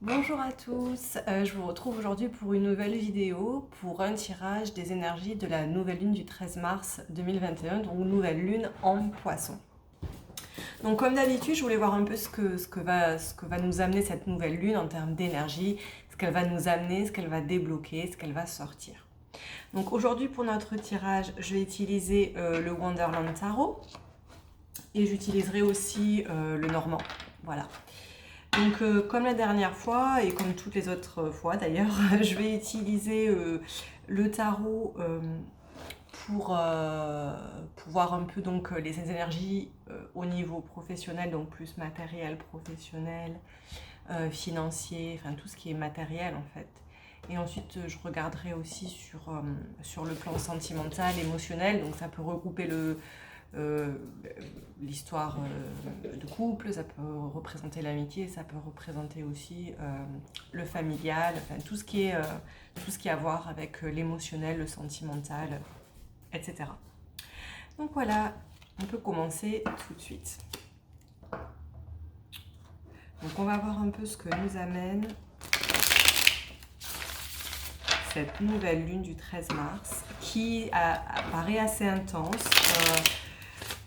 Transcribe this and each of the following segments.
Bonjour à tous, je vous retrouve aujourd'hui pour une nouvelle vidéo pour un tirage des énergies de la nouvelle lune du 13 mars 2021, donc nouvelle lune en poisson. Donc comme d'habitude, je voulais voir un peu ce que va nous amener cette nouvelle lune en termes d'énergie, ce qu'elle va nous amener, ce qu'elle va débloquer, ce qu'elle va sortir. Donc aujourd'hui pour notre tirage, je vais utiliser le Wonderland Tarot et j'utiliserai aussi le Normand, voilà. Donc comme la dernière fois et comme toutes les autres fois d'ailleurs, je vais utiliser le tarot pour voir un peu donc les énergies au niveau professionnel, donc plus matériel, professionnel, financier, enfin tout ce qui est matériel en fait. Et ensuite je regarderai aussi sur le plan sentimental, émotionnel, donc ça peut regrouper euh, l'histoire de couple, ça peut représenter l'amitié, ça peut représenter aussi le familial, enfin, tout ce qui est à voir avec l'émotionnel, le sentimental, etc. Donc voilà, on peut commencer tout de suite. Donc on va voir un peu ce que nous amène cette nouvelle lune du 13 mars qui apparaît assez intense.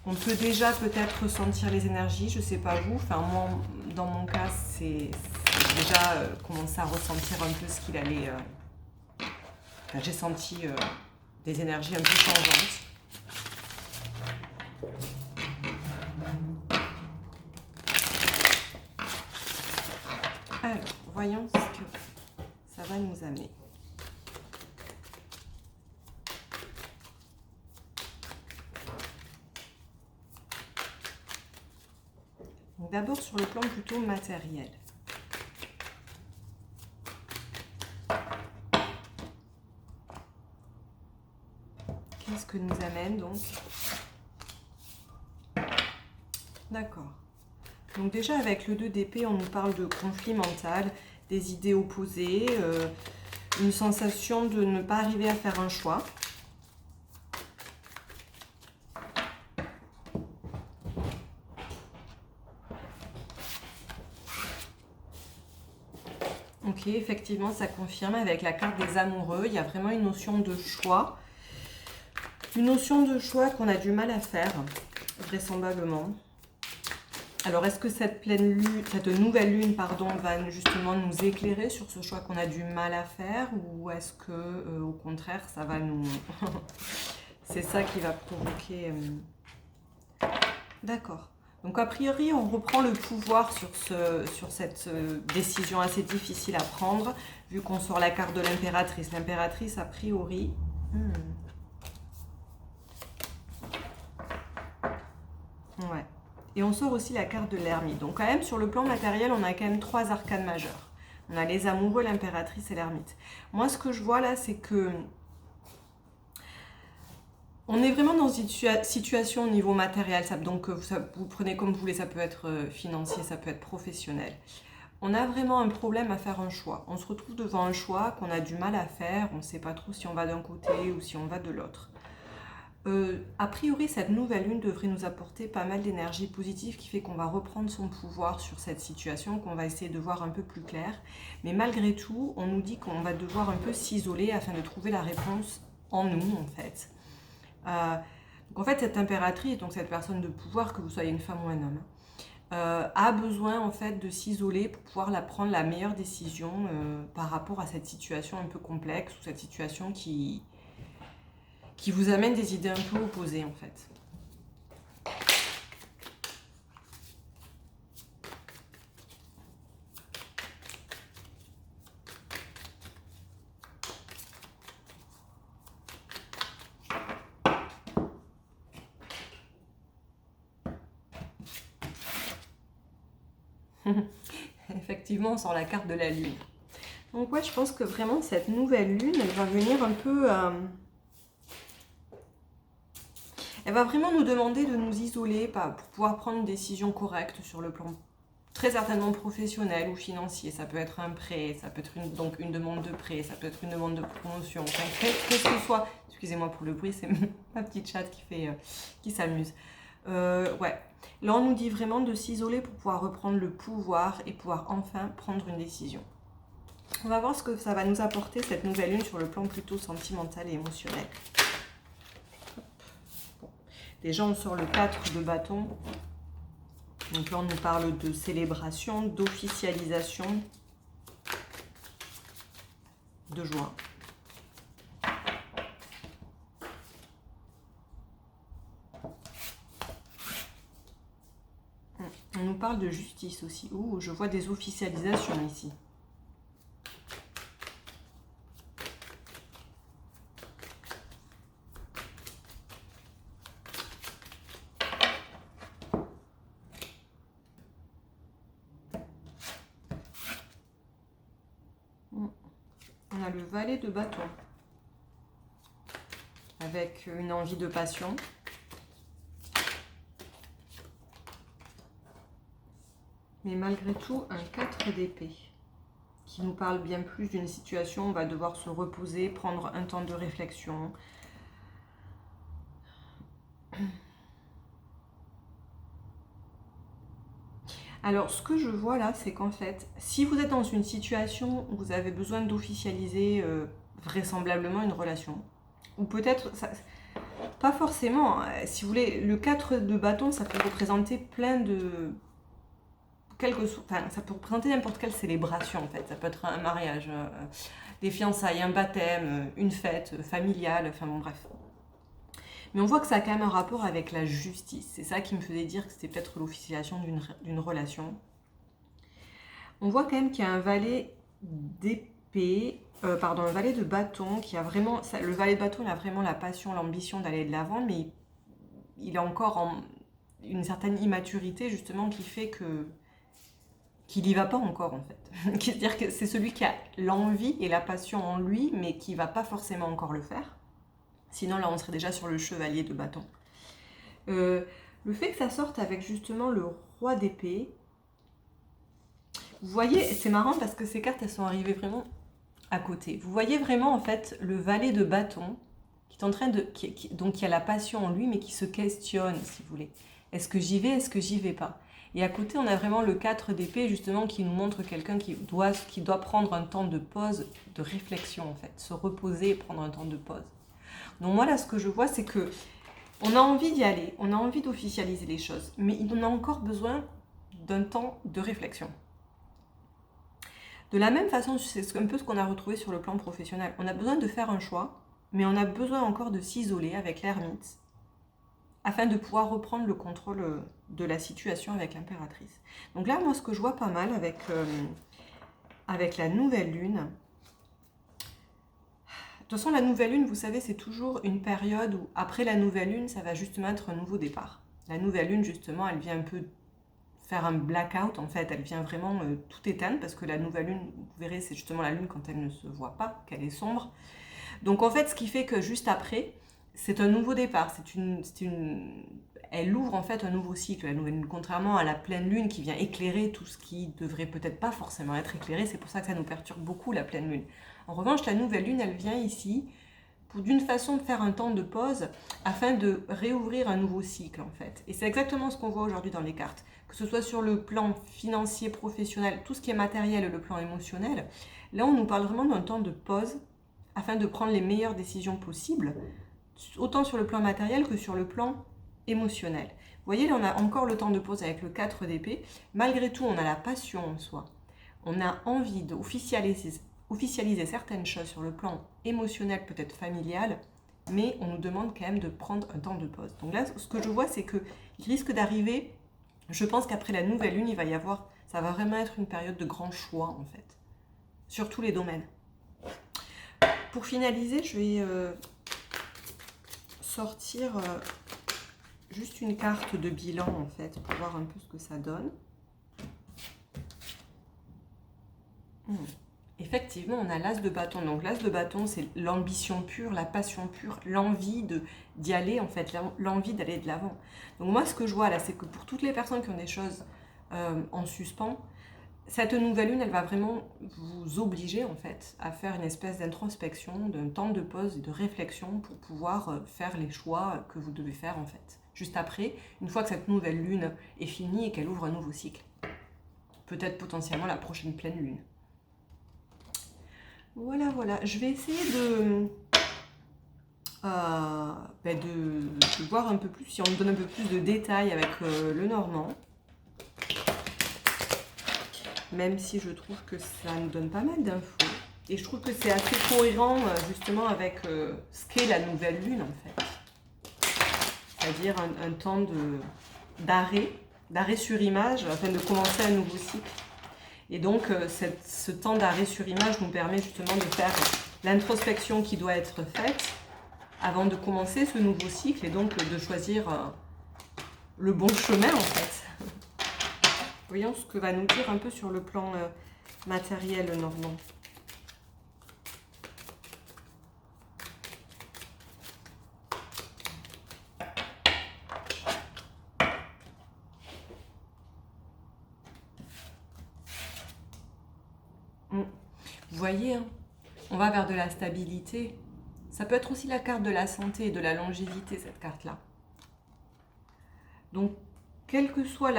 On peut déjà peut-être ressentir les énergies, je sais pas vous, enfin moi dans mon cas c'est déjà commencé à ressentir un peu ce qu'il allait. Enfin, j'ai senti des énergies un peu changeantes. Alors, voyons ce que ça va nous amener. D'abord sur le plan plutôt matériel. Qu'est-ce que nous amène donc? D'accord. Donc déjà avec le 2 d'épée, on nous parle de conflit mental, des idées opposées, une sensation de ne pas arriver à faire un choix. Ok, effectivement, ça confirme avec la carte des amoureux. Il y a vraiment une notion de choix. Une notion de choix qu'on a du mal à faire, vraisemblablement. Alors, est-ce que cette nouvelle lune, pardon, va justement nous éclairer sur ce choix qu'on a du mal à faire, ou est-ce que, au contraire, ça va nous... C'est ça qui va provoquer... D'accord. Donc, a priori, on reprend le pouvoir sur cette décision assez difficile à prendre, vu qu'on sort la carte de l'impératrice. L'impératrice, a priori... Ouais. Et on sort aussi la carte de l'ermite. Donc quand même, sur le plan matériel, on a quand même 3 arcanes majeures. On a les amoureux, l'impératrice et l'ermite. Moi, ce que je vois là, c'est que on est vraiment dans une situation au niveau matériel. Donc vous prenez comme vous voulez, ça peut être financier, ça peut être professionnel. On a vraiment un problème à faire un choix. On se retrouve devant un choix qu'on a du mal à faire. On ne sait pas trop si on va d'un côté ou si on va de l'autre. A priori, cette nouvelle lune devrait nous apporter pas mal d'énergie positive qui fait qu'on va reprendre son pouvoir sur cette situation, qu'on va essayer de voir un peu plus clair. Mais malgré tout, on nous dit qu'on va devoir un peu s'isoler afin de trouver la réponse en nous, en fait. Donc en fait, cette impératrice, donc cette personne de pouvoir, que vous soyez une femme ou un homme, a besoin en fait de s'isoler pour pouvoir prendre la meilleure décision par rapport à cette situation un peu complexe ou cette situation qui vous amène des idées un peu opposées en fait. Effectivement, on sort la carte de la lune. Donc ouais, je pense que vraiment cette nouvelle lune, elle va venir un peu... Elle va vraiment nous demander de nous isoler pour pouvoir prendre une décision correcte sur le plan très certainement professionnel ou financier. Ça peut être un prêt, ça peut être donc une demande de prêt, ça peut être une demande de promotion. Enfin, qu'est-ce que ce soit. Excusez-moi pour le bruit, c'est ma petite chatte qui s'amuse. Ouais. Là, on nous dit vraiment de s'isoler pour pouvoir reprendre le pouvoir et pouvoir enfin prendre une décision. On va voir ce que ça va nous apporter, cette nouvelle lune, sur le plan plutôt sentimental et émotionnel. Bon. Déjà, on sort le 4 de bâton. Donc là, on nous parle de célébration, d'officialisation, de joie. On nous parle de justice aussi. Ouh, je vois des officialisations ici. On a le valet de bâton. Avec une envie de passion. Mais malgré tout, un 4 d'épée. Qui nous parle bien plus d'une situation où on va devoir se reposer, prendre un temps de réflexion. Alors, ce que je vois là, c'est qu'en fait, si vous êtes dans une situation où vous avez besoin d'officialiser vraisemblablement une relation, ou peut-être, pas forcément, hein, si vous voulez, le 4 de bâton, ça peut représenter plein de... ça peut représenter n'importe quelle célébration en fait. Ça peut être un mariage, des fiançailles, un baptême, une fête familiale, enfin bon bref. Mais on voit que ça a quand même un rapport avec la justice. C'est ça qui me faisait dire que c'était peut-être l'officialisation d'une relation. On voit quand même qu'il y a un valet d'épée, un valet de bâton qui a vraiment... Le valet de bâton, il a vraiment la passion, l'ambition d'aller de l'avant, mais il a encore une certaine immaturité justement qui fait que qu'il n'y va pas encore en fait. C'est-à-dire que c'est celui qui a l'envie et la passion en lui, mais qui ne va pas forcément encore le faire. Sinon là on serait déjà sur le chevalier de bâton. Le fait que ça sorte avec justement le roi d'épée, vous voyez, c'est marrant parce que ces cartes elles sont arrivées vraiment à côté. Vous voyez vraiment en fait le valet de bâton qui est en train de... donc qui a la passion en lui mais qui se questionne si vous voulez. Est-ce que j'y vais, est-ce que j'y vais pas? Et à côté, on a vraiment le 4 d'épée, justement, qui nous montre quelqu'un qui doit prendre un temps de pause, de réflexion, en fait. Se reposer et prendre un temps de pause. Donc moi, là, ce que je vois, c'est que on a envie d'y aller, on a envie d'officialiser les choses, mais on a encore besoin d'un temps de réflexion. De la même façon, c'est un peu ce qu'on a retrouvé sur le plan professionnel. On a besoin de faire un choix, mais on a besoin encore de s'isoler avec l'ermite, afin de pouvoir reprendre le contrôle de la situation avec l'impératrice. Donc là, moi, ce que je vois pas mal avec la nouvelle lune, de toute façon, la nouvelle lune, vous savez, c'est toujours une période où, après la nouvelle lune, ça va justement être un nouveau départ. La nouvelle lune, justement, elle vient un peu faire un blackout, en fait. Elle vient vraiment tout éteindre, parce que la nouvelle lune, vous verrez, c'est justement la lune quand elle ne se voit pas, qu'elle est sombre. Donc, en fait, ce qui fait que juste après... c'est un nouveau départ, elle ouvre en fait un nouveau cycle, la nouvelle lune, contrairement à la pleine lune qui vient éclairer tout ce qui devrait peut-être pas forcément être éclairé, c'est pour ça que ça nous perturbe beaucoup la pleine lune. En revanche, la nouvelle lune, elle vient ici pour d'une façon de faire un temps de pause afin de réouvrir un nouveau cycle en fait. Et c'est exactement ce qu'on voit aujourd'hui dans les cartes, que ce soit sur le plan financier, professionnel, tout ce qui est matériel et le plan émotionnel. Là, on nous parle vraiment d'un temps de pause afin de prendre les meilleures décisions possibles, autant sur le plan matériel que sur le plan émotionnel. Vous voyez, là, on a encore le temps de pause avec le 4 d'épée. Malgré tout, on a la passion en soi. On a envie d'officialiser certaines choses sur le plan émotionnel, peut-être familial, mais on nous demande quand même de prendre un temps de pause. Donc là, ce que je vois, c'est qu'il risque d'arriver, je pense qu'après la nouvelle lune, il va y avoir, ça va vraiment être une période de grand choix, en fait, sur tous les domaines. Pour finaliser, je vais... sortir juste une carte de bilan en fait pour voir un peu ce que ça donne. Effectivement, on a l'as de bâton. Donc l'as de bâton, c'est l'ambition pure, la passion pure, l'envie d'y aller en fait, l'envie d'aller de l'avant. Donc moi, ce que je vois là, c'est que pour toutes les personnes qui ont des choses en suspens, cette nouvelle lune, elle va vraiment vous obliger en fait à faire une espèce d'introspection, d'un temps de pause et de réflexion pour pouvoir faire les choix que vous devez faire en fait. juste après, une fois que cette nouvelle lune est finie et qu'elle ouvre un nouveau cycle. Peut-être potentiellement la prochaine pleine lune. Voilà, voilà. Je vais essayer de voir un peu plus, si on me donne un peu plus de détails avec le normand. Même si je trouve que ça nous donne pas mal d'infos. Et je trouve que c'est assez cohérent justement avec ce qu'est la nouvelle lune en fait. C'est-à-dire un temps d'arrêt sur image afin de commencer un nouveau cycle. Et donc ce temps d'arrêt sur image nous permet justement de faire l'introspection qui doit être faite avant de commencer ce nouveau cycle et donc de choisir le bon chemin en fait. Voyons ce que va nous dire un peu sur le plan matériel normand. Vous voyez, hein, on va vers de la stabilité. Ça peut être aussi la carte de la santé et de la longévité, cette carte-là. Donc, quel que soit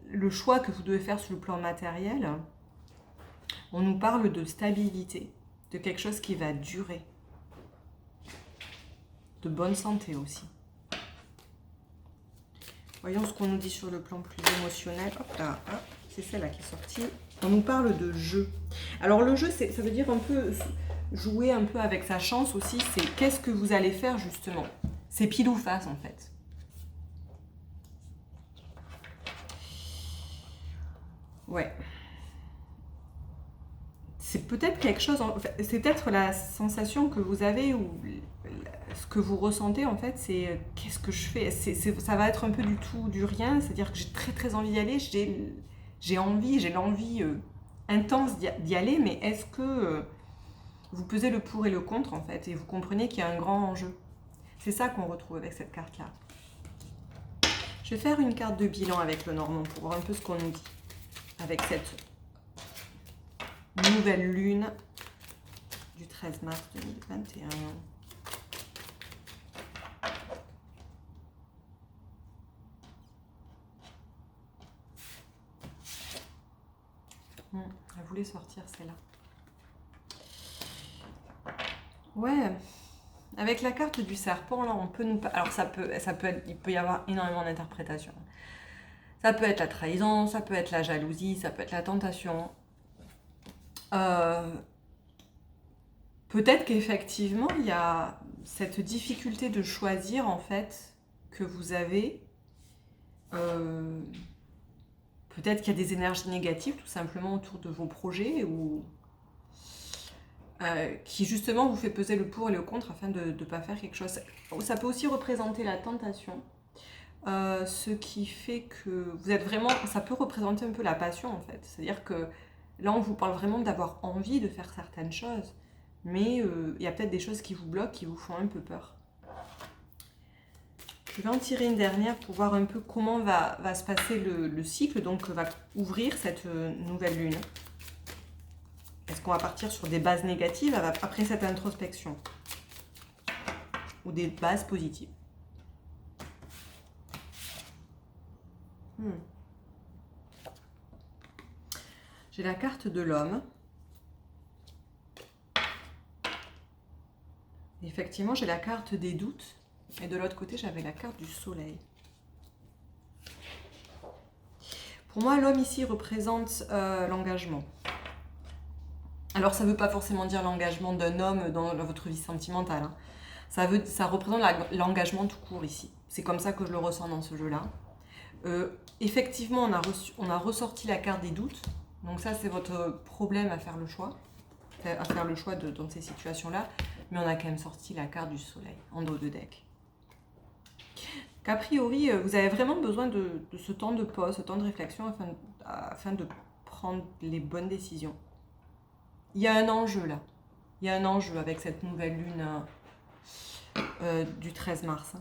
le choix que vous devez faire sur le plan matériel, on nous parle de stabilité, de quelque chose qui va durer, de bonne santé aussi. Voyons ce qu'on nous dit sur le plan plus émotionnel. Hop là, hein, c'est celle-là qui est sortie. On nous parle de jeu. Alors le jeu, ça veut dire un peu jouer un peu avec sa chance aussi. C'est qu'est-ce que vous allez faire justement. C'est pile ou face en fait. Ouais. C'est peut-être quelque chose, c'est peut-être la sensation que vous avez ou ce que vous ressentez en fait, c'est qu'est-ce que je fais, ça va être un peu du tout, du rien, c'est-à-dire que j'ai très très envie d'y aller, j'ai l'envie intense d'y aller, mais est-ce que vous pesez le pour et le contre en fait, et vous comprenez qu'il y a un grand enjeu. C'est ça qu'on retrouve avec cette carte-là. Je vais faire une carte de bilan avec le normand pour voir un peu ce qu'on nous dit avec cette nouvelle lune du 13 mars 2021. Elle voulait sortir celle-là. Ouais, avec la carte du serpent, là, on peut nous... Alors ça peut être... Il peut y avoir énormément d'interprétations. Ça peut être la trahison, ça peut être la jalousie, ça peut être la tentation. Peut-être qu'effectivement, il y a cette difficulté de choisir, en fait, que vous avez. Peut-être qu'il y a des énergies négatives, tout simplement, autour de vos projets, ou qui, justement, vous fait peser le pour et le contre afin de ne pas faire quelque chose. Ça peut aussi représenter la tentation. Ce qui fait que vous êtes vraiment... Ça peut représenter un peu la passion, en fait. C'est-à-dire que là, on vous parle vraiment d'avoir envie de faire certaines choses. Mais il y a peut-être des choses qui vous bloquent, qui vous font un peu peur. Je vais en tirer une dernière pour voir un peu comment va se passer le cycle, donc va ouvrir cette nouvelle lune. Est-ce qu'on va partir sur des bases négatives après cette introspection? Ou des bases positives? J'ai la carte de l'homme. Effectivement, j'ai la carte des doutes. Et de l'autre côté, j'avais la carte du soleil. Pour moi, l'homme ici représente l'engagement. Alors, ça ne veut pas forcément dire l'engagement d'un homme dans votre vie sentimentale. Hein. Ça représente l'engagement tout court ici. C'est comme ça que je le ressens dans ce jeu-là. Effectivement, on a ressorti la carte des doutes. Donc ça, c'est votre problème à faire le choix. Dans ces situations-là. Mais on a quand même sorti la carte du soleil en dos de deck. Qu'a priori, vous avez vraiment besoin de ce temps de pause, ce temps de réflexion afin de prendre les bonnes décisions. Il y a un enjeu là. Il y a un enjeu avec cette nouvelle lune du 13 mars.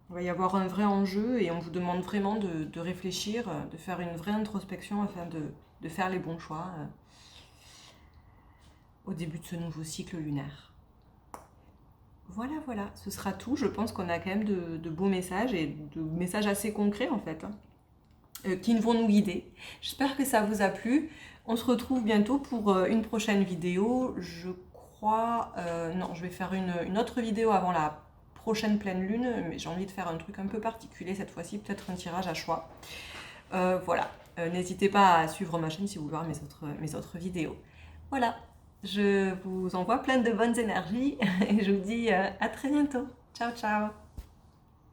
Il va y avoir un vrai enjeu et on vous demande vraiment de réfléchir, de faire une vraie introspection afin de faire les bons choix au début de ce nouveau cycle lunaire. Voilà, voilà, ce sera tout. Je pense qu'on a quand même de beaux messages et de messages assez concrets en fait, hein, qui vont nous guider. J'espère que ça vous a plu. On se retrouve bientôt pour une prochaine vidéo. Je crois... non, je vais faire une autre vidéo avant la prochaine pleine lune, mais j'ai envie de faire un truc un peu particulier cette fois-ci, peut-être un tirage à choix. Voilà, n'hésitez pas à suivre ma chaîne si vous voulez voir mes autres vidéos. Voilà, je vous envoie plein de bonnes énergies et je vous dis à très bientôt. Ciao, ciao!